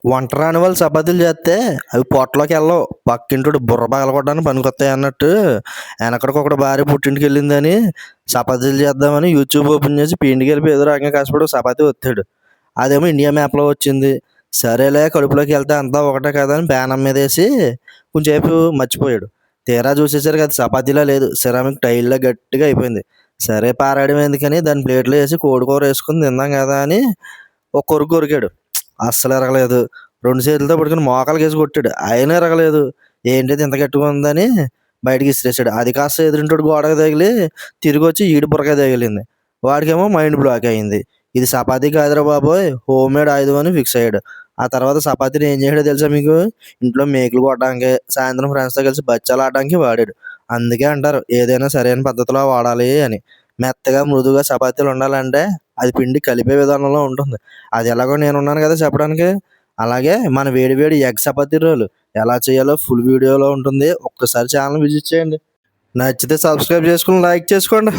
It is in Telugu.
వంట రాని వాళ్ళు చపాతీలు చేస్తే అవి పొట్టలోకి వెళ్ళవు. పక్కింటోడు బుర్ర పగలగొట్టడానికి పనికొస్తాయి అన్నట్టు వెనకడికొకడు భార్య పుట్టింటికి వెళ్ళిందని చపాతీలు చేద్దామని యూట్యూబ్ ఓపెన్ చేసి పిండికి వెళ్ళి ఏదో రకంగా కష్టపడి ఒక చపాతీ ఒత్తాడు. అదేమో ఇండియా మ్యాప్లో వచ్చింది. సరేలే కడుపులోకి వెళ్తే అంతా ఒకటే కదా అని ప్యానం మీద వేసి కొంచెంసేపు మర్చిపోయాడు. తీరా చూసేసరికి అది చపాతీలా లేదు, సిరామిక్ టైల్లా గట్టిగా అయిపోయింది. సరే పారాయడం ఎందుకని దాని ప్లేట్లో వేసి కోడికూర వేసుకుని తిందాం కదా అని ఒక కొరుకు కొరికాడు. అస్సలు ఎరగలేదు. 2 చేతులతో పట్టుకొని మోకాళ్ళకేసి కొట్టాడు. అయినా ఎరగలేదు. ఏంటిది ఇంత గట్టిగా ఉందని బయటకి ఇసిరేసాడు. అది కాస్త ఎదురింటోడు గోడకి తగిలి తిరిగొచ్చి ఈడి బుర్రకాయ తగిలింది. వాడికేమో మైండ్ బ్లాక్ అయింది. ఇది చపాతీ కాదురా బాబోయ్, హోమ్ మేడ్ ఆయుధం అని ఫిక్స్ అయ్యాడు. ఆ తర్వాత చపాతీని ఏం చేసాడో తెలుసా మీకు? ఇంట్లో మేకులు కొట్టడానికి, సాయంత్రం ఫ్రెండ్స్తో కలిసి బచ్చాలు ఆడడానికి వాడాడు. అందుకే అంటారు ఏదైనా సరైన పద్ధతిలో వాడాలి అని. మెత్తగా మృదువుగా చపాతీలు ఉండాలంటే అది పిండి కలిపే విధానంలో ఉంటుంది. అది ఎలాగో నేనున్నాను కదా చెప్పడానికి. అలాగే మన వేడి వేడి ఎగ్ చపాతీ రోలు ఎలా చేయాలో ఫుల్ వీడియోలో ఉంటుంది. ఒక్కసారి ఛానల్ విజిట్ చేయండి. నచ్చితే సబ్స్క్రైబ్ చేసుకుని లైక్ చేసుకోండి.